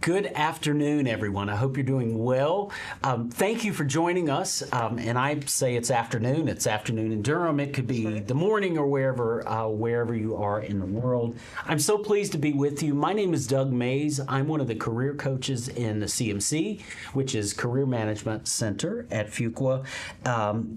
Good afternoon, everyone. I hope you're doing well. Thank you for joining us. And I say it's afternoon. It's afternoon in Durham. It could be the morning or wherever you are in the world. I'm so pleased to be with you. My name is Doug Mays. I'm one of the career coaches in the CMC, which is Career Management Center at Fuqua.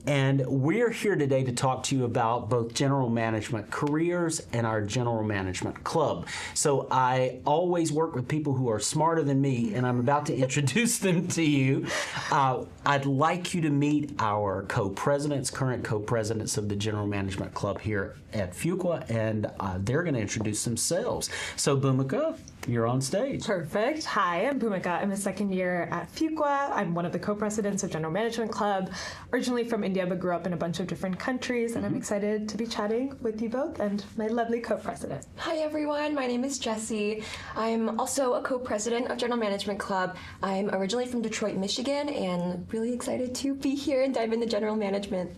And we're here today to talk to you about both general management careers and our general management club. So I always work with people who are smarter than me, and I'm about to introduce them to you. I'd like you to meet our co-presidents, current co-presidents of the General Management Club here at Fuqua, and they're going to introduce themselves. So Bhoomika, you're on stage. Perfect. Hi, I'm Bhoomika. I'm a second year at Fuqua. I'm one of the co-presidents of General Management Club. Originally from India, but grew up in a bunch of different countries, and I'm excited to be chatting with you both and my lovely co-president. Hi everyone, my name is Jesi. I'm also a co-president of General Management Club. I'm originally from Detroit, Michigan, and really excited to be here and dive into general management.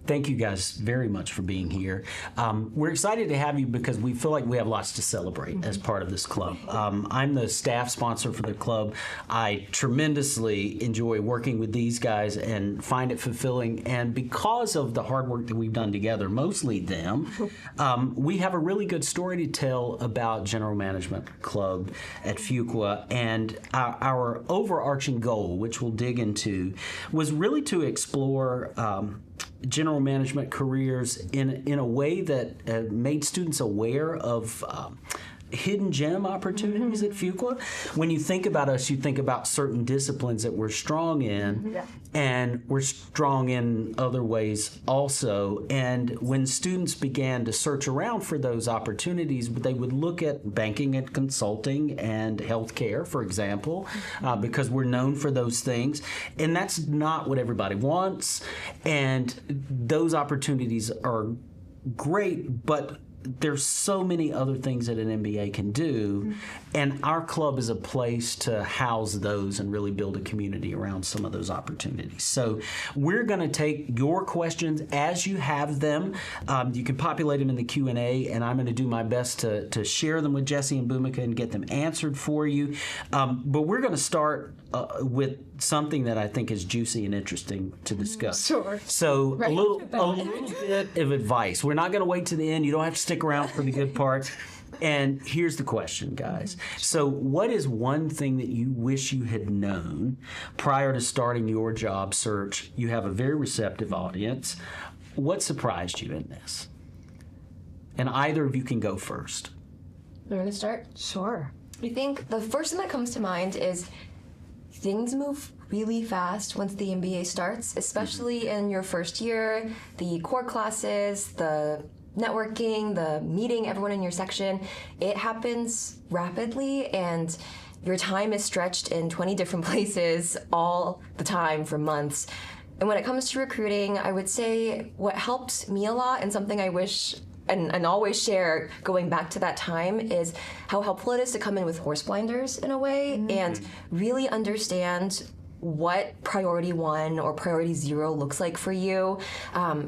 Thank you guys very much for being here. We're excited to have you because we feel like we have lots to celebrate as part of this club. I'm the staff sponsor for the club. I tremendously enjoy working with these guys and find it fulfilling. And because of the hard work that we've done together, mostly them, we have a really good story to tell about General Management Club at Fuqua. And our overarching goal, which we'll dig into, was really to explore general management careers in a way that made students aware of hidden gem opportunities at Fuqua. When you think about us, you think about certain disciplines that we're strong in, and we're strong in other ways also. And when students began to search around for those opportunities, they would look at banking and consulting and healthcare, for example, because we're known for those things. And that's not what everybody wants. And those opportunities are great, but there's so many other things that an MBA can do, and our club is a place to house those and really build a community around some of those opportunities. So we're going to take your questions as you have them. You can populate them in the Q&A, and I'm going to do my best to share them with Jesi and Bhoomika and get them answered for you. But we're going to start with something that I think is juicy and interesting to discuss. Sure. So a little bit of advice. We're not going to wait to the end. You don't have to stick around for the good parts. And here's the question, guys. So what is one thing that you wish you had known prior to starting your job search? You have a very receptive audience. What surprised you in this? And either of you can go first. You want to start? Sure. I think the first thing that comes to mind is things move really fast once the MBA starts, especially in your first year. The core classes, the networking, the meeting everyone in your section, it happens rapidly, and your time is stretched in 20 different places all the time for months. And when it comes to recruiting, I would say what helped me a lot, and something I wish and always share going back to that time, is how helpful it is to come in with horse blinders in a way and really understand what priority 1 or priority 0 looks like for you.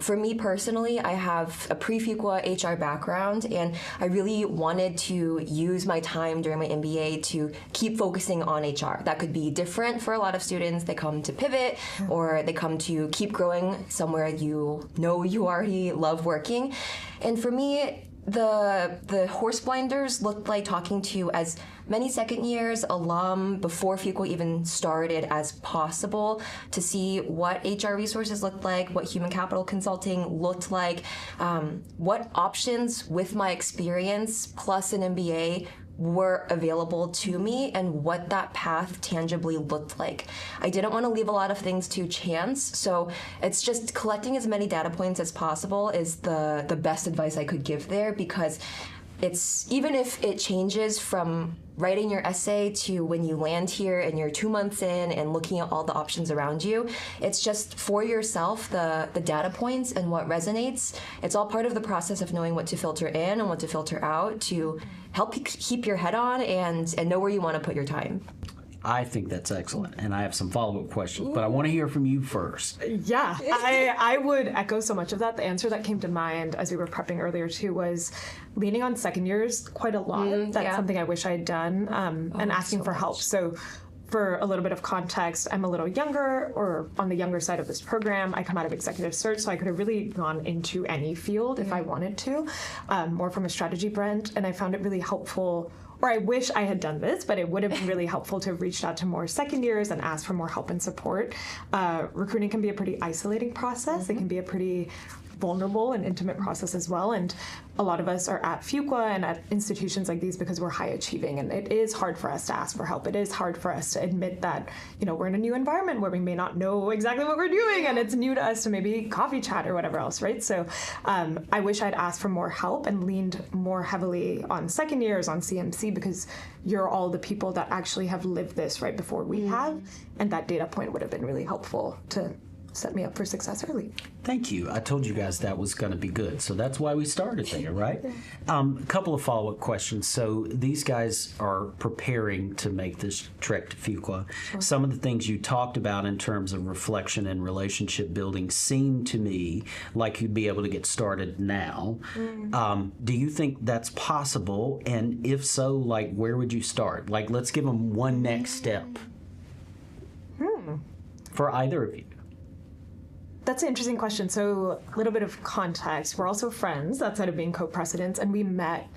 For me personally, I have a pre-Fuqua HR background, and I really wanted to use my time during my MBA to keep focusing on HR. That could be different for a lot of students. They come to pivot, or they come to keep growing somewhere you know you already love working. And for me, the horse blinders looked like talking to as many second years, alum, before Fuqua even started as possible, to see what HR resources looked like, what human capital consulting looked like, what options with my experience plus an MBA were available to me, and what that path tangibly looked like. I didn't want to leave a lot of things to chance, so it's just collecting as many data points as possible is the best advice I could give there, because it's, even if it changes from writing your essay to when you land here and you're 2 months in and looking at all the options around you, it's just for yourself, the data points and what resonates. It's all part of the process of knowing what to filter in and what to filter out to help you keep your head on and know where you want to put your time. I think that's excellent, and I have some follow-up questions, but I want to hear from you first. Yeah, I would echo so much of that. The answer that came to mind as we were prepping earlier too was leaning on second years quite a lot. That's something I wish I had done, and asking for help. So for a little bit of context, I'm a little younger, or on the younger side of this program. I come out of executive search, so I could have really gone into any field if I wanted to, more from a strategy bent, and I found it really helpful. Or I wish I had done this, but it would have been really helpful to have reached out to more second years and asked for more help and support. Recruiting can be a pretty isolating process. It can be a pretty vulnerable and intimate process as well. And a lot of us are at Fuqua and at institutions like these because we're high achieving, and it is hard for us to ask for help. It is hard for us to admit that, we're in a new environment where we may not know exactly what we're doing, and it's new to us to maybe coffee chat or whatever else, right? So I wish I'd asked for more help and leaned more heavily on second years, on CMC, because you're all the people that actually have lived this right before we have, and that data point would have been really helpful to set me up for success early. Thank you. I told you guys that was going to be good, so that's why we started there, right? A couple of follow-up questions. So these guys are preparing to make this trek to Fuqua. Sure. Some of the things you talked about in terms of reflection and relationship building seem to me like you'd be able to get started now. Do you think that's possible? And if so, where would you start? Let's give them one next step for either of you. That's an interesting question. So a little bit of context. We're also friends outside of being co-presidents, and we met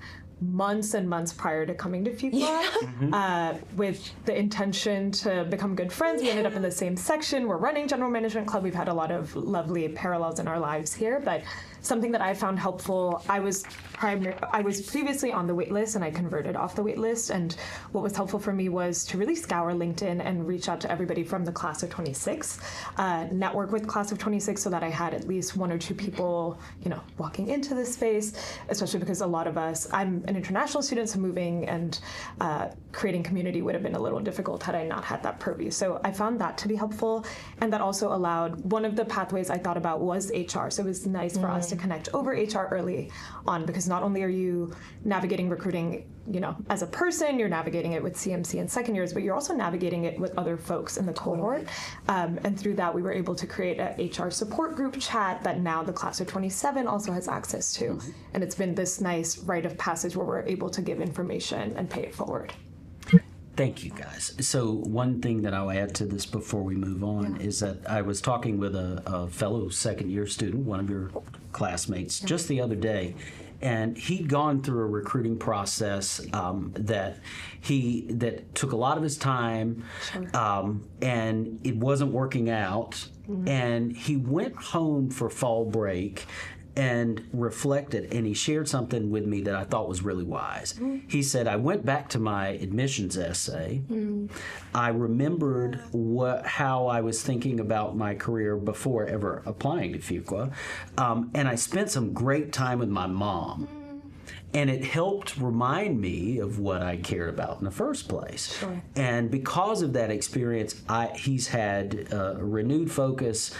months and months prior to coming to Fuqua with the intention to become good friends. We ended up in the same section. We're running General Management Club. We've had a lot of lovely parallels in our lives here, but something that I found helpful, I was previously on the wait list, and I converted off the wait list, and what was helpful for me was to really scour LinkedIn and reach out to everybody from the class of 26, network with class of 26, so that I had at least one or two people, walking into this space, especially because a lot of us, I'm an international student, so moving and creating community would have been a little difficult had I not had that purview. So I found that to be helpful, and that also allowed, one of the pathways I thought about was HR, so it was nice for us to connect over HR early on, because not only are you navigating recruiting, as a person, you're navigating it with CMC and second years, but you're also navigating it with other folks in the cohort. And through that, we were able to create a HR support group chat that now the class of 27 also has access to. And it's been this nice rite of passage where we're able to give information and pay it forward. Thank you, guys. So one thing that I'll add to this before we move on is that I was talking with a fellow second-year student, one of your classmates, just the other day, and he'd gone through a recruiting process that took a lot of his time, and it wasn't working out, and he went home for fall break and reflected, and he shared something with me that I thought was really wise. He said, I went back to my admissions essay. I remembered how I was thinking about my career before ever applying to Fuqua, and I spent some great time with my mom. And it helped remind me of what I cared about in the first place. Sure. And because of that experience, he's had a renewed focus.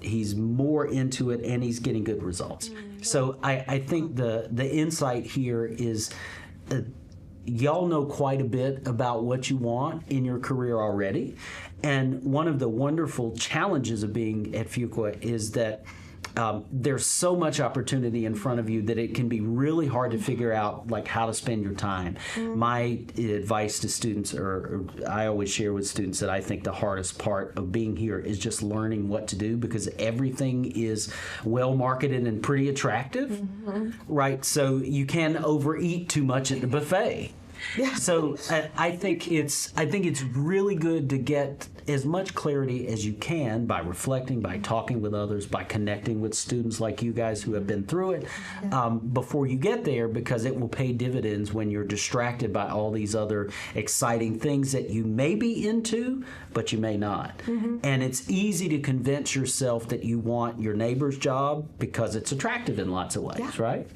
He's more into it, and he's getting good results. So I think the insight here is y'all know quite a bit about what you want in your career already. And one of the wonderful challenges of being at Fuqua is that there's so much opportunity in front of you that it can be really hard to figure out how to spend your time. My advice to students, or I always share with students, that I think the hardest part of being here is just learning what to do, because everything is well marketed and pretty attractive, right? So you can overeat too much at the buffet. Yeah. So I think it's really good to get as much clarity as you can by reflecting, by talking with others, by connecting with students like you guys who have been through it before you get there, because it will pay dividends when you're distracted by all these other exciting things that you may be into, but you may not. And it's easy to convince yourself that you want your neighbor's job because it's attractive in lots of ways, right?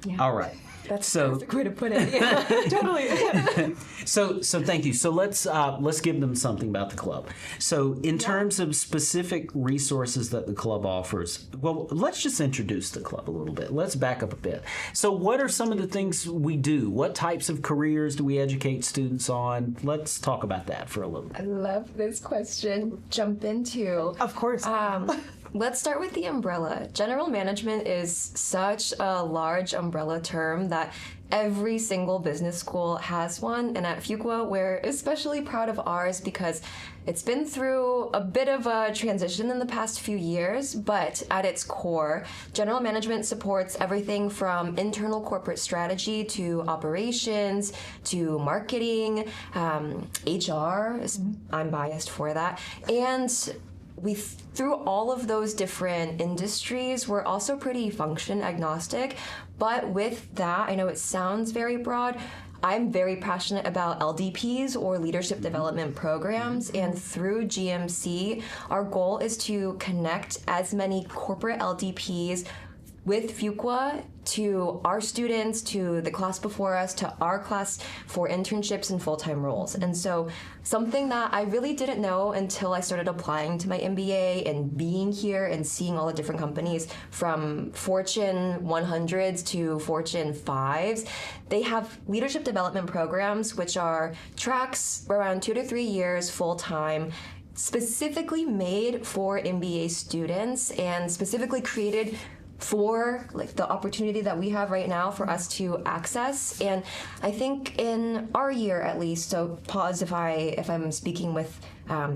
Yeah. All right. That's So- the perfect way to put it. Yeah, totally. So thank you. So let's give them something about the club. So in terms of specific resources that the club offers, well, let's just introduce the club a little bit. Let's back up a bit. So what are some of the things we do? What types of careers do we educate students on? Let's talk about that for a little bit. I love this question. Jump into. Of course. Let's start with the umbrella. General management is such a large umbrella term that every single business school has one. And at Fuqua, we're especially proud of ours because it's been through a bit of a transition in the past few years, but at its core, general management supports everything from internal corporate strategy to operations to marketing, HR. I'm biased for that. And through all of those different industries, we're also pretty function agnostic. But with that, I know it sounds very broad. I'm very passionate about LDPs or leadership development programs, and through GMC, our goal is to connect as many corporate LDPs with Fuqua to our students, to the class before us, to our class for internships and full-time roles. And so something that I really didn't know until I started applying to my MBA and being here and seeing all the different companies from Fortune 100s to Fortune 5s, they have leadership development programs, which are tracks around 2 to 3 years full-time, specifically made for MBA students and specifically created for like the opportunity that we have right now for us to access. And I think in our year at least, so pause if I'm speaking with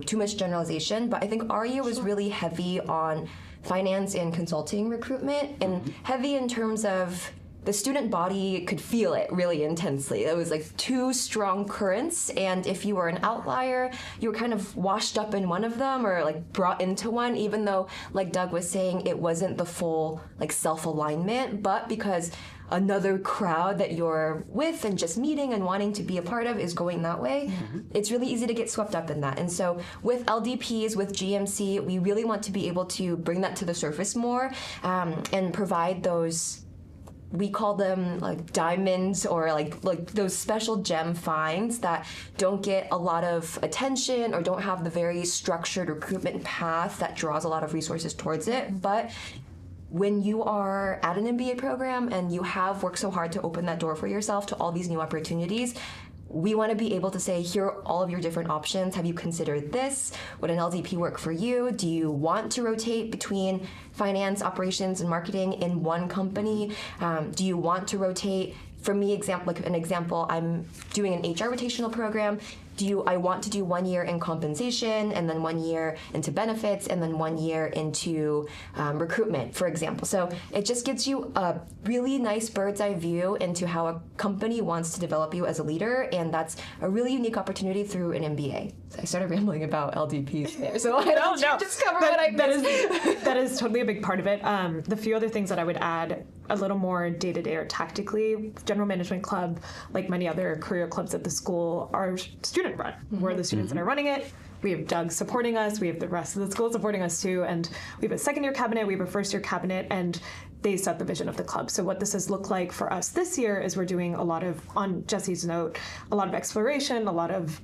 too much generalization, but I think our year was really heavy on finance and consulting recruitment, and heavy in terms of the student body could feel it really intensely. It was like two strong currents, and if you were an outlier, you were kind of washed up in one of them or like brought into one, even though, like Doug was saying, it wasn't the full like self-alignment, but because another crowd that you're with and just meeting and wanting to be a part of is going that way, it's really easy to get swept up in that. And so with LDPs, with GMC, we really want to be able to bring that to the surface more and provide those, we call them like diamonds or like those special gem finds that don't get a lot of attention or don't have the very structured recruitment path that draws a lot of resources towards it. But when you are at an MBA program and you have worked so hard to open that door for yourself to all these new opportunities, we want to be able to say, here are all of your different options. Have you considered this? Would an LDP work for you? Do you want to rotate between finance, operations, and marketing in one company? Do you want to rotate? For me, an example, I'm doing an HR rotational program. I want to do 1 year in compensation and then 1 year into benefits and then 1 year into recruitment, for example. So it just gives you a really nice bird's eye view into how a company wants to develop you as a leader, and that's a really unique opportunity through an MBA. I started rambling about LDPs there, so I don't just cover what I missed. That is totally a big part of it. The few other things that I would add, a little more day-to-day or tactically, General Management Club, like many other career clubs at the school, are student run. We're the students that are running it. We have Doug supporting us. We have the rest of the school supporting us too. And we have a second-year cabinet. We have a first-year cabinet. And they set the vision of the club. So what this has looked like for us this year is we're doing a lot of, on Jesi's note, a lot of exploration, a lot of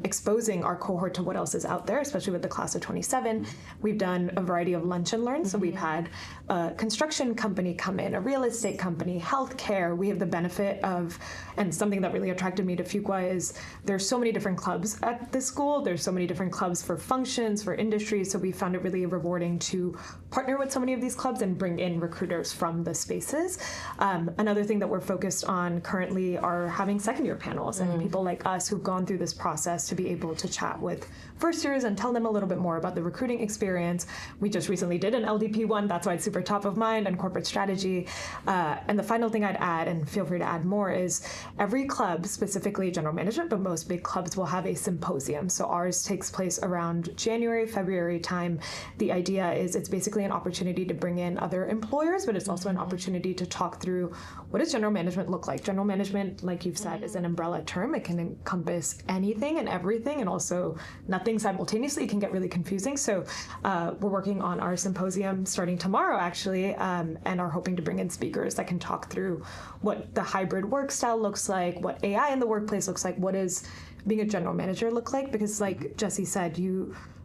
exposing our cohort to what else is out there, especially with the class of 27. We've done a variety of lunch and learns. So we've had a construction company come in, a real estate company, healthcare. We have the benefit of, and something that really attracted me to Fuqua is there's so many different clubs at this school. There's so many different clubs for functions, for industries. So we found it really rewarding to partner with so many of these clubs and bring in recruiters from the spaces. Another thing that we're focused on currently are having second-year panels and people like us who've gone through this process to be able to chat with first years and tell them a little bit more about the recruiting experience. We just recently did an LDP one, that's why it's super top of mind, and corporate strategy. And the final thing I'd add, and feel free to add more, is every club, specifically general management, but most big clubs will have a symposium. So ours takes place around January, February time. The idea is it's basically an opportunity to bring in other employers, but it's also an opportunity to talk through what does general management look like. General management, like you've said, is an umbrella term. It can encompass anything anything and everything, and also nothing simultaneously can get really confusing. So we're working on our symposium starting tomorrow, actually, and are hoping to bring in speakers that can talk through what the hybrid work style looks like, what AI in the workplace looks like, what does being a general manager look like? Because like Jesi said,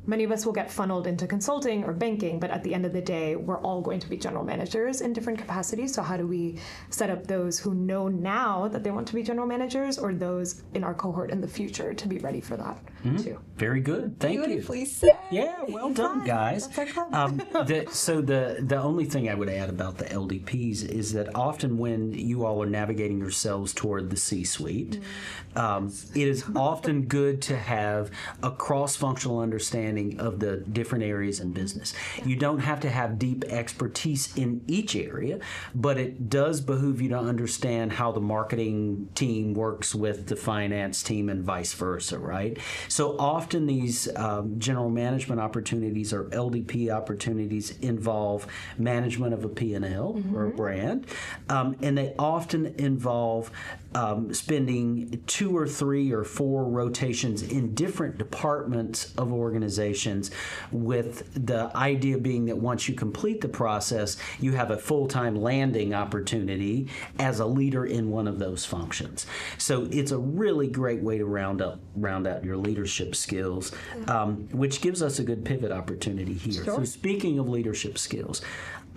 many of us will get funneled into consulting or banking, but at the end of the day, we're all going to be general managers in different capacities. So how do we set up those who know now that they want to be general managers, or those in our cohort in the future to be ready for that too? Very good. Thank you. Beautifully said. Yeah, well done, guys. That's our club. So the only thing I would add about the LDPs is that often when you all are navigating yourselves toward the C-suite, it is often good to have a cross-functional understanding of the different areas in business. You don't have to have deep expertise in each area, but it does behoove you to understand how the marketing team works with the finance team and vice versa, right? So often these general management opportunities or LDP opportunities involve management of a P&L or a brand, and they often involve spending 2 or 3 or 4 rotations in different departments of organizations, with the idea being that once you complete the process, you have a full-time landing opportunity as a leader in one of those functions. So it's a really great way to round out your leadership skills, which gives us a good pivot opportunity here. Sure. So speaking of leadership skills,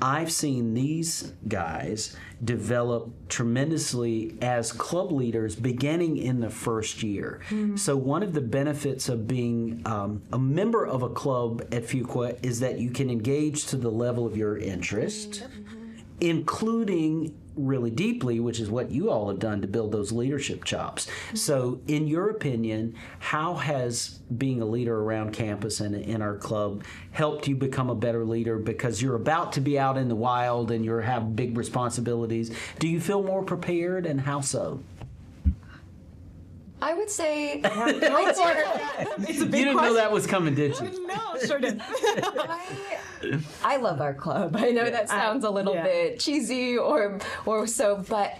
I've seen these guys develop tremendously as club leaders beginning in the first year. So one of the benefits of being a member of a club at Fuqua is that you can engage to the level of your interest, including really deeply, which is what you all have done to build those leadership chops. So in your opinion, how has being a leader around campus and in our club helped you become a better leader, because you're about to be out in the wild and you have big responsibilities? Do you feel more prepared, and how so? I would say It's a big You didn't know question. that was coming, did you? No, sure didn't. I love our club. I know that sounds a little bit cheesy or so, but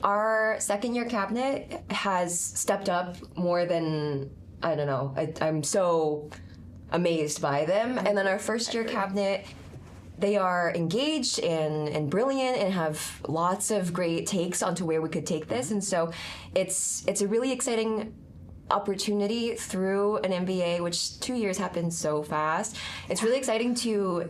our second year cabinet has stepped up more than, I don't know, I'm so amazed by them. And then our first year cabinet, they are engaged and brilliant and have lots of great takes onto where we could take this. And so it's a really exciting opportunity through an MBA, which 2 years happened so fast. It's really exciting to,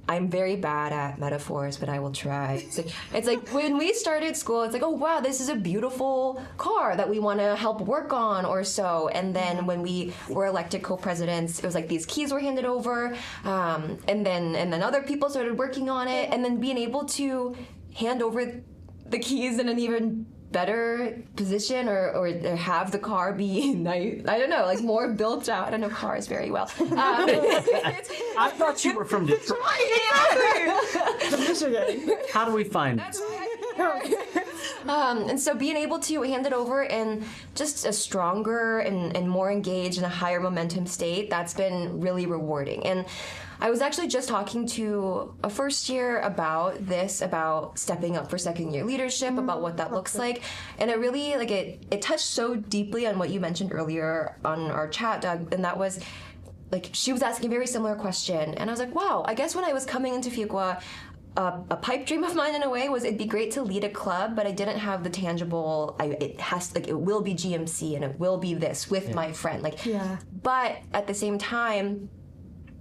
I'm very bad at metaphors, but I will try. It's like when we started school, it's like, oh wow, this is a beautiful car that we want to help work on or so. And then when we were elected co-presidents, it was like these keys were handed over, and then other people started working on it, and then being able to hand over the keys in an even better position or have the car be nice. I don't know, like more built out. I don't know cars very well. I thought you were from Detroit. Michigan. How do we find That's and so being able to hand it over in just a stronger and more engaged and a higher momentum state, that's been really rewarding. And I was actually just talking to a first year about this, about stepping up for second year leadership, about what that looks like. And it really, it touched so deeply on what you mentioned earlier on our chat, Doug, and that was, she was asking a very similar question. And I was like, wow, I guess when I was coming into Fuqua, a pipe dream of mine in a way was it'd be great to lead a club, but I didn't have the tangible, it will be GMC and it will be this with my friend. But at the same time,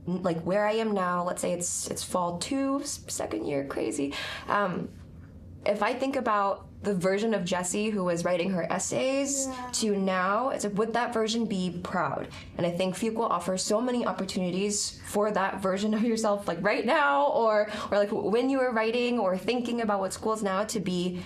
where I am now, let's say it's fall 2, second year, crazy. If I think about the version of Jesi who was writing her essays to now, it's like, would that version be proud? And I think Fuqua offers so many opportunities for that version of yourself, right now, or when you were writing or thinking about what school's now, to be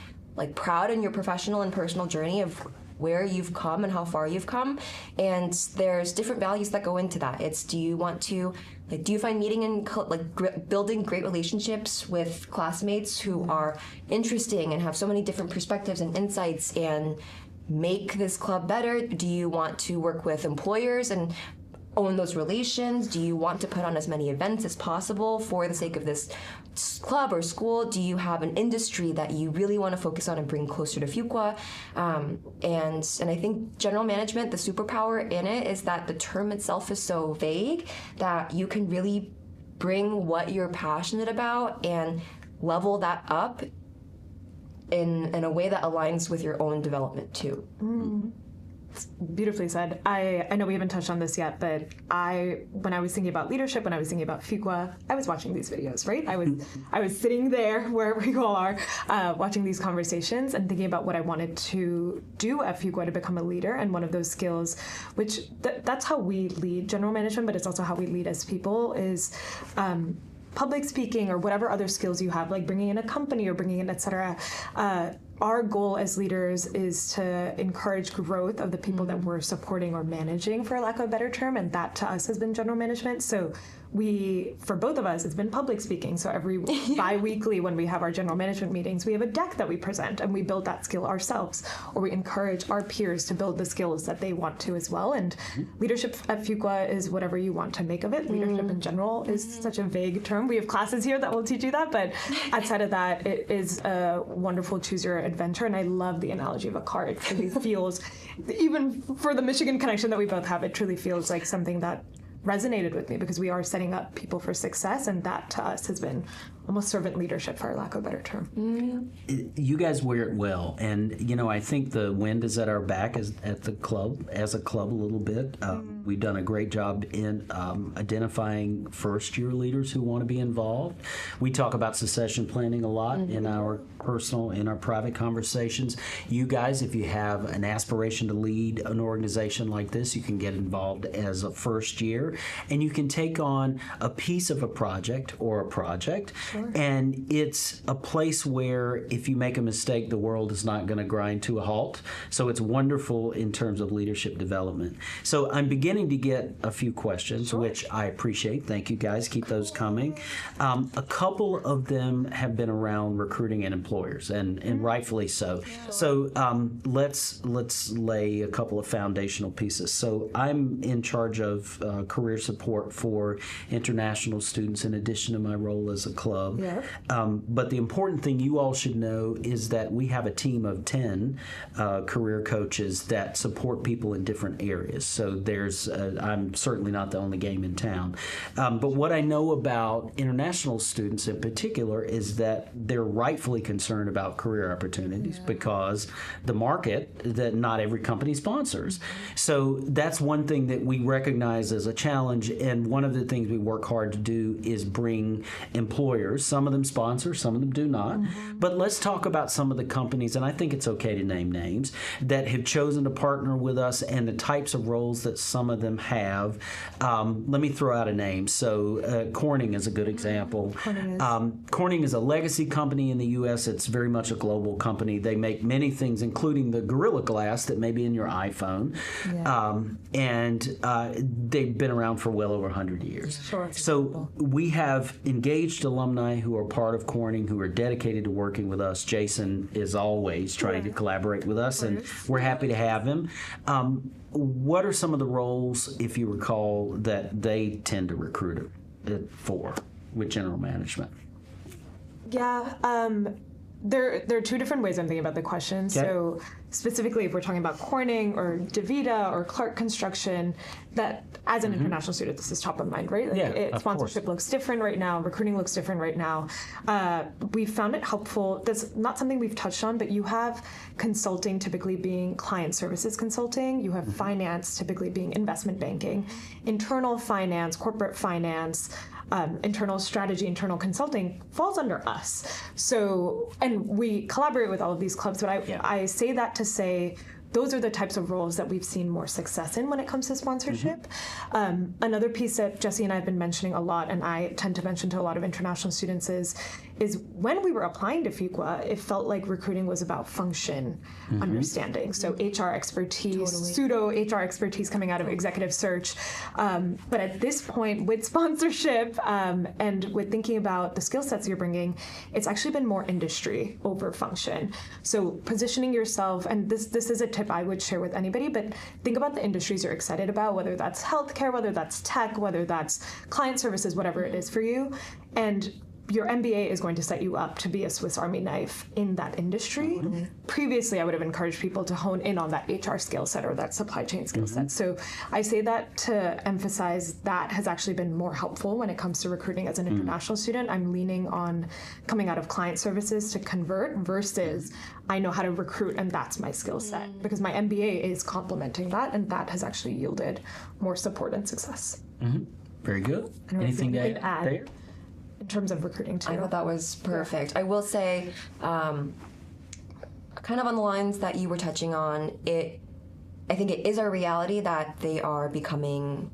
proud in your professional and personal journey of where you've come and how far you've come. And there's different values that go into that. It's, do you want to, do you find meeting and building great relationships with classmates who are interesting and have so many different perspectives and insights and make this club better? Do you want to work with employers and own those relations? Do you want to put on as many events as possible for the sake of this club or school? Do you have an industry that you really want to focus on and bring closer to Fuqua? And I think general management, the superpower in it is that the term itself is so vague that you can really bring what you're passionate about and level that up in a way that aligns with your own development too. Beautifully said. I know we haven't touched on this yet, but when I was thinking about leadership, when I was thinking about Fuqua, I was watching these videos, right? I was sitting there, wherever you all are, watching these conversations and thinking about what I wanted to do at Fuqua to become a leader. And one of those skills, which that's how we lead general management, but it's also how we lead as people, is public speaking or whatever other skills you have, like bringing in a company or bringing in, et cetera. Our goal as leaders is to encourage growth of the people that we're supporting or managing, for lack of a better term, and that to us has been general management. So for both of us, it's been public speaking. So every bi-weekly when we have our general management meetings, we have a deck that we present and we build that skill ourselves, or we encourage our peers to build the skills that they want to as well. And leadership at Fuqua is whatever you want to make of it. Leadership in general is such a vague term. We have classes here that will teach you that, but outside of that, it is a wonderful choose your adventure. And I love the analogy of a car. It truly feels, even for the Michigan connection that we both have, it truly feels like something that resonated with me, because we are setting up people for success, and that to us has been almost servant leadership, for lack of a better term. You guys wear it well, and I think the wind is at our back at the club, as a club a little bit. We've done a great job in identifying first-year leaders who want to be involved. We talk about succession planning a lot in our private conversations. You guys, if you have an aspiration to lead an organization like this, you can get involved as a first year, and you can take on a piece of a project or a project. Sure. And it's a place where if you make a mistake, the world is not going to grind to a halt. So it's wonderful in terms of leadership development. So I'm beginning to get a few questions, which I appreciate. Thank you, guys. Keep those coming. A couple of them have been around recruiting and employers, and rightfully so. Yeah. So let's lay a couple of foundational pieces. So I'm in charge of career support for international students in addition to my role as a club. Yeah. But the important thing you all should know is that we have a team of 10 career coaches that support people in different areas. So I'm certainly not the only game in town. But what I know about international students in particular is that they're rightfully concerned about career opportunities because the market that not every company sponsors. So that's one thing that we recognize as a challenge, and one of the things we work hard to do is bring employers. Some of them sponsor, some of them do not. But let's talk about some of the companies, and I think it's okay to name names, that have chosen to partner with us and the types of roles that some of them have. Let me throw out a name. So Corning is a good example. Corning is a legacy company in the U.S. It's very much a global company. They make many things, including the Gorilla Glass that may be in your iPhone. And they've been around for well over 100 years. Sure. So we have engaged alumni who are part of Corning, who are dedicated to working with us. Jason is always trying to collaborate with us, and we're happy to have him. What are some of the roles, if you recall, that they tend to recruit for with general management? There are two different ways I'm thinking about the question. Okay. So specifically, if we're talking about Corning or DaVita or Clark Construction, that as an international student, this is top of mind, right? Sponsorship looks different right now. Recruiting looks different right now. We found it helpful. That's not something we've touched on, but you have consulting typically being client services consulting. You have finance typically being investment banking, internal finance, corporate finance, internal strategy, internal consulting falls under us. So, and we collaborate with all of these clubs, but I say that to say those are the types of roles that we've seen more success in when it comes to sponsorship. Another piece that Jesse and I have been mentioning a lot, and I tend to mention to a lot of international students, is when we were applying to Fuqua, it felt like recruiting was about function understanding. So HR expertise, pseudo HR expertise coming out of executive search. But at this point, with sponsorship and with thinking about the skill sets you're bringing, it's actually been more industry over function. So positioning yourself, and this is a tip I would share with anybody, but think about the industries you're excited about, whether that's healthcare, whether that's tech, whether that's client services, whatever it is for you, and your MBA is going to set you up to be a Swiss Army knife in that industry. Previously, I would have encouraged people to hone in on that HR skill set or that supply chain skill set. So I say that to emphasize that has actually been more helpful when it comes to recruiting as an international student. I'm leaning on coming out of client services to convert versus I know how to recruit and that's my skill set, because my MBA is complementing that, and that has actually yielded more support and success. Very good. I don't know if you Anything have to anything add there? in terms of recruiting too. I thought that was perfect. I will say, kind of on the lines that you were touching on, I think it is our reality that they are becoming,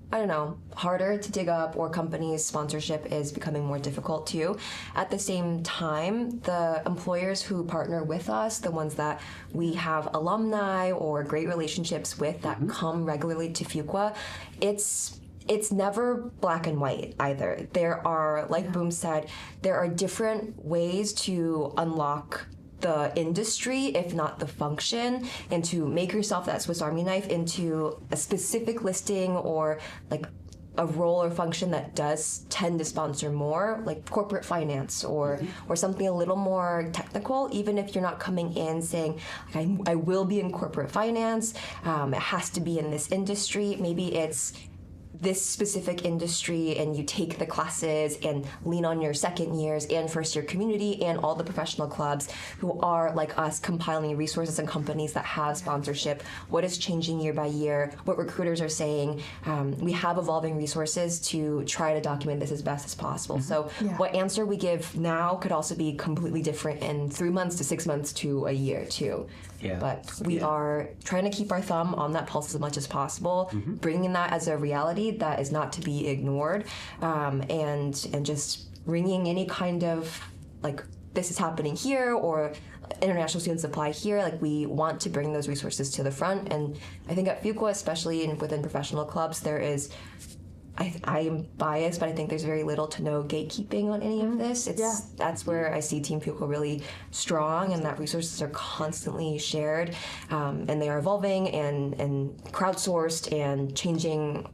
harder to dig up, or companies' sponsorship is becoming more difficult too. At the same time, the employers who partner with us, the ones that we have alumni or great relationships with that come regularly to Fuqua, it's never black and white either. There are, like Boom said, there are different ways to unlock the industry, if not the function, and to make yourself that Swiss Army knife into a specific listing or like a role or function that does tend to sponsor more, like corporate finance or something a little more technical, even if you're not coming in saying, I will be in corporate finance, it has to be in this industry. Maybe it's this specific industry and you take the classes and lean on your second years and first year community and all the professional clubs who are like us compiling resources and companies that have sponsorship, what is changing year by year, what recruiters are saying. We have evolving resources to try to document this as best as possible. So what answer we give now could also be completely different in 3 months to 6 months to a year too. But we are trying to keep our thumb on that pulse as much as possible, bringing that as a reality that is not to be ignored, and just bringing any kind of like this is happening here or international students apply here. Like we want to bring those resources to the front, and I think at Fuqua, especially within professional clubs, there is. I am biased, but I think there's very little to no gatekeeping on any of this. That's where I see Team Fuqua really strong, and that resources are constantly shared, and they are evolving and crowdsourced and changing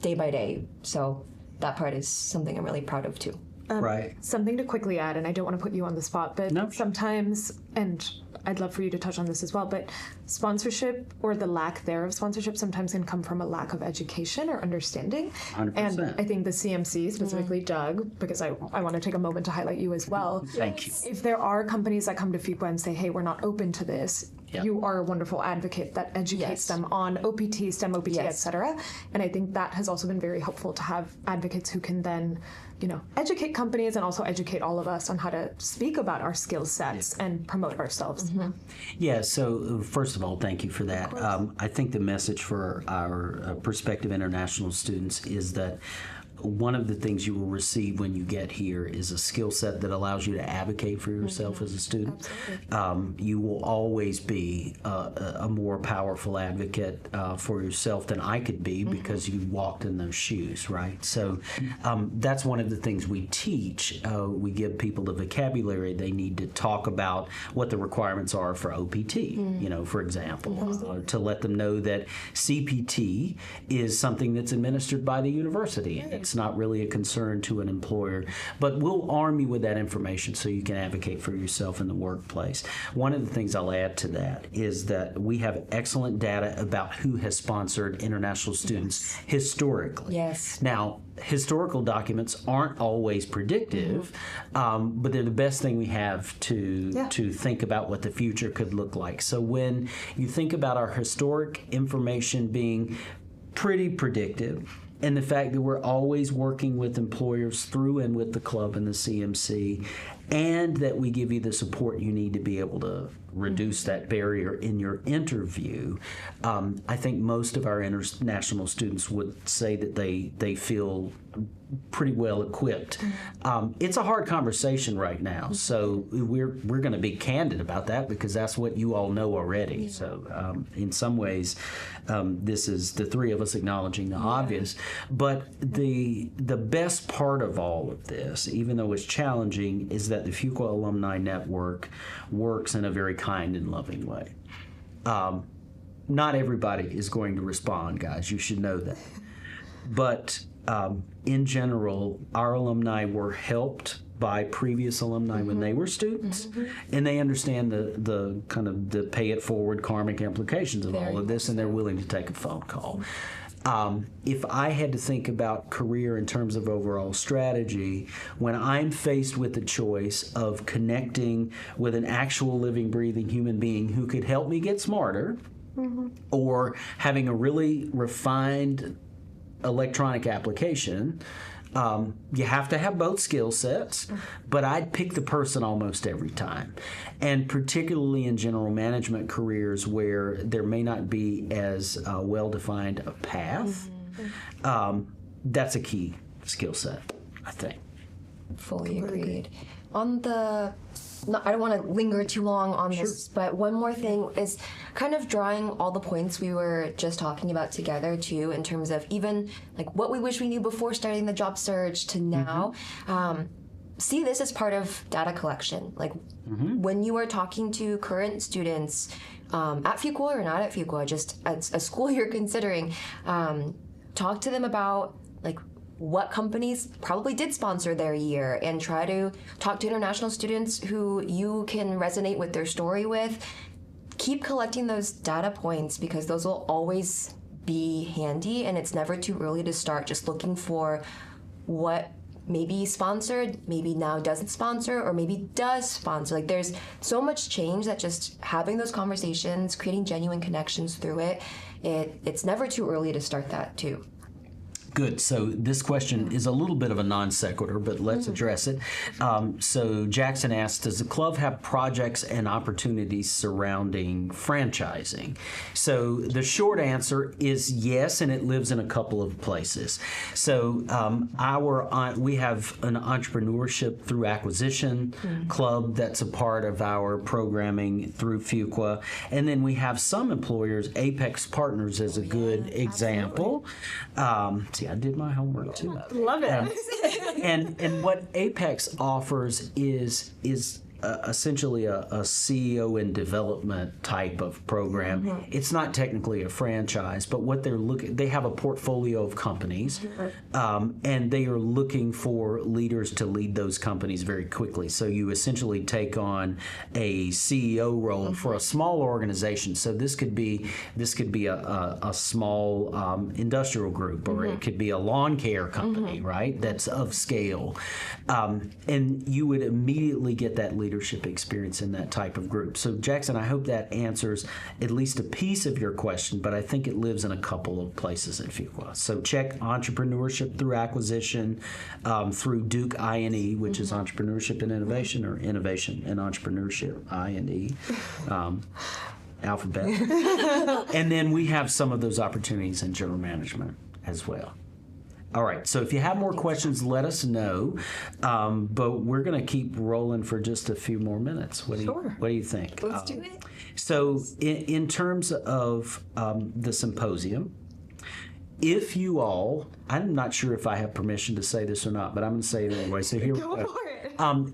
day by day. So that part is something I'm really proud of too. Something to quickly add, and I don't want to put you on the spot, but sometimes, and I'd love for you to touch on this as well, but sponsorship or the lack thereof sponsorship sometimes can come from a lack of education or understanding. 100%. And I think the CMC, specifically Doug, because I want to take a moment to highlight you as well. Thank you. If there are companies that come to Fuqua and say, hey, we're not open to this, you are a wonderful advocate that educates them on OPT, STEM OPT, et cetera. And I think that has also been very helpful to have advocates who can then, educate companies and also educate all of us on how to speak about our skill sets and promote ourselves. Yeah, so first of all, thank you for that. I think the message for our prospective international students is that one of the things you will receive when you get here is a skill set that allows you to advocate for yourself as a student. You will always be a more powerful advocate for yourself than I could be because you walked in those shoes, right? So that's one of the things we teach. We give people the vocabulary they need to talk about what the requirements are for OPT, for example, to let them know that CPT is something that's administered by the university. It's not really a concern to an employer, but we'll arm you with that information so you can advocate for yourself in the workplace. One of the things I'll add to that is that we have excellent data about who has sponsored international students historically. Now, historical documents aren't always predictive, but they're the best thing we have to think about what the future could look like. So when you think about our historic information being pretty predictive, and the fact that we're always working with employers through and with the club and the CMC, and that we give you the support you need to be able to reduce that barrier in your interview, I think most of our international students would say that they feel pretty well equipped. It's a hard conversation right now, so we're going to be candid about that because that's what you all know already. So in some ways, this is the three of us acknowledging the obvious. But the best part of all of this, even though it's challenging, is that the Fuqua Alumni Network works in a very kind and loving way. Not everybody is going to respond, guys. You should know that. But in general, our alumni were helped by previous alumni when they were students, and they understand the kind of the pay it forward karmic implications of all of this, and they're willing to take a phone call. If I had to think about career in terms of overall strategy, when I'm faced with the choice of connecting with an actual living, breathing human being who could help me get smarter, or having a really refined electronic application, you have to have both skill sets, but I'd pick the person almost every time. And particularly in general management careers where there may not be as well-defined a path, that's a key skill set, I think. Fully agreed. On the, I don't want to linger too long on this, but one more thing is kind of drawing all the points we were just talking about together too, in terms of even like what we wish we knew before starting the job search to now. See this as part of data collection. Like when you are talking to current students at Fuqua or not at Fuqua, just at a school you're considering, talk to them about like what companies probably did sponsor their year, and try to talk to international students who you can resonate with their story with. Keep collecting those data points because those will always be handy, and it's never too early to start just looking for what maybe sponsored, maybe now doesn't sponsor, or maybe does sponsor. Like there's so much change that just having those conversations, creating genuine connections through it's never too early to start that too. Good. So this question is a little bit of a non sequitur, but let's address it. So Jackson asked, does the club have projects and opportunities surrounding franchising? So the short answer is yes, and it lives in a couple of places. So we have an entrepreneurship through acquisition club that's a part of our programming through Fuqua. And then we have some employers, Apex Partners is a good example. See, I did my homework too. Love it. And what Apex offers is essentially a CEO and development type of program. It's not technically a franchise, but what they have a portfolio of companies, and they are looking for leaders to lead those companies very quickly. So you essentially take on a CEO role for a small organization. So this could be a small industrial group, or it could be a lawn care company, right? That's of scale, and you would immediately get that leadership experience in that type of group. So Jackson, I hope that answers at least a piece of your question, but I think it lives in a couple of places at Fuqua. So check entrepreneurship through acquisition, through Duke I&E, which is entrepreneurship and innovation, or innovation and entrepreneurship, I&E. Alphabet. And then we have some of those opportunities in general management as well. All right, so if you have more questions, let us know. But we're going to keep rolling for just a few more minutes. What do you think? Let's do it. So in terms of the symposium, if you all, I'm not sure if I have permission to say this or not, but I'm going to say it anyway. So here we go.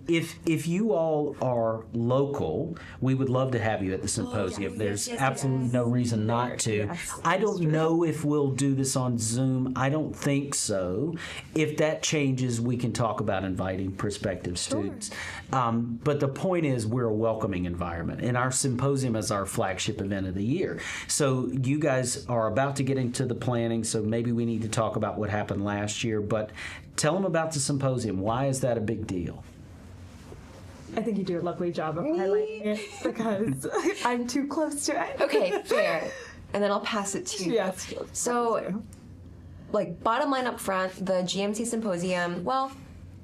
If you all are local, we would love to have you at the symposium. There's absolutely no reason not to. I don't know if we'll do this on Zoom. I don't think so. If that changes, we can talk about inviting prospective students. But the point is, we're a welcoming environment, and our symposium is our flagship event of the year. So you guys are about to get into the planning, so maybe we need to talk about what happened last year, but tell them about the symposium. Why is that a big deal? I think you do a lovely job of highlighting it because I'm too close to it. Okay, fair. And then I'll pass it to you. Yes. So, like, bottom line up front, the GMC Symposium, well,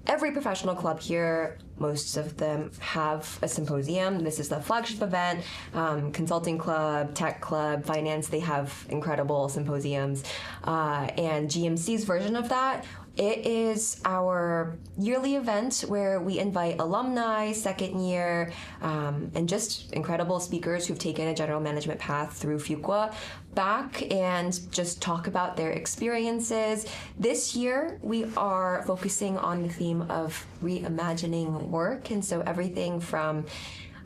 every professional club here, most of them have a symposium. This is the flagship event. Consulting club, tech club, finance, they have incredible symposiums. And GMC's version of that, it is our yearly event where we invite alumni, second year, and just incredible speakers who've taken a general management path through Fuqua back and just talk about their experiences. This year, we are focusing on the theme of reimagining work, and so everything from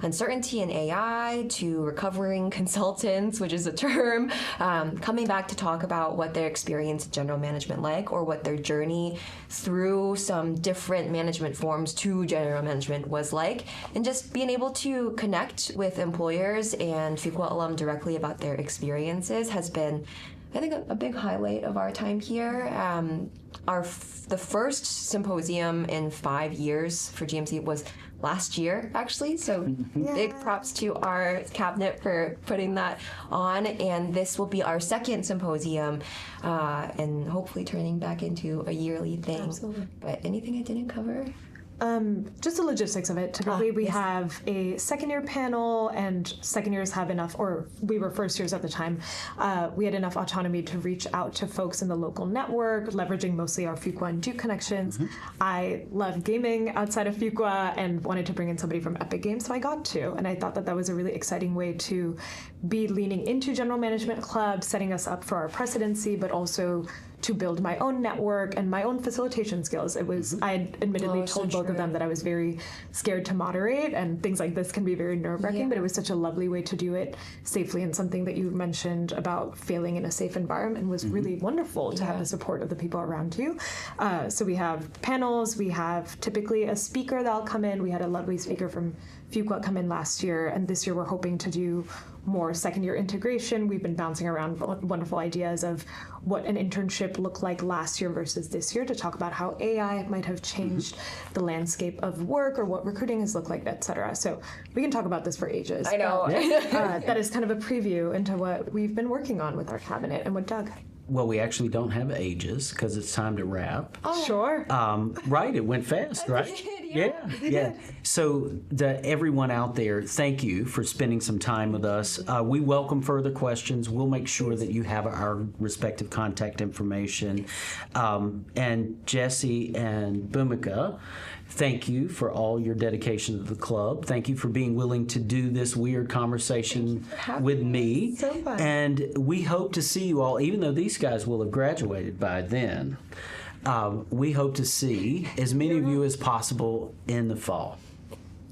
uncertainty in AI to recovering consultants, which is a term, coming back to talk about what their experience in general management like, or what their journey through some different management forms to general management was like, and just being able to connect with employers and Fuqua alum directly about their experiences has been, I think, a big highlight of our time here. The first symposium in 5 years for GMC was last year, actually. So big props to our cabinet for putting that on. And this will be our second symposium, and hopefully turning back into a yearly thing. Absolutely. But anything I didn't cover? Just the logistics of it. Typically, we yes. have a second-year panel, and second years have enough, or we were first years at the time, we had enough autonomy to reach out to folks in the local network, leveraging mostly our Fuqua and Duke connections. I love gaming outside of Fuqua and wanted to bring in somebody from Epic Games, so I got to. And I thought that that was a really exciting way to be leaning into General Management Club, setting us up for our presidency, but also to build my own network and my own facilitation skills. It was, I had admittedly told both of them that I was very scared to moderate, and things like this can be very nerve-wracking, but it was such a lovely way to do it safely, and something that you mentioned about failing in a safe environment was really wonderful to have the support of the people around you. So we have panels, we have typically a speaker that'll come in. We had a lovely speaker from Fuqua come in last year, and this year we're hoping to do more second-year integration. We've been bouncing around wonderful ideas of what an internship looked like last year versus this year, to talk about how AI might have changed the landscape of work, or what recruiting has looked like, et cetera. So we can talk about this for ages. I know. That is kind of a preview into what we've been working on with our cabinet and with Doug. Well, we actually don't have ages because it's time to wrap. Sure. Right, it went fast, right? Yeah. So, everyone out there, thank you for spending some time with us. We welcome further questions. We'll make sure that you have our respective contact information. And Jesi and Bhoomika, thank you for all your dedication to the club. Thank you for being willing to do this weird conversation with me. So fun. And we hope to see you all, even though these guys will have graduated by then. We hope to see as many of you as possible in the fall.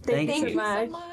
Thank Thank you you so so much. much.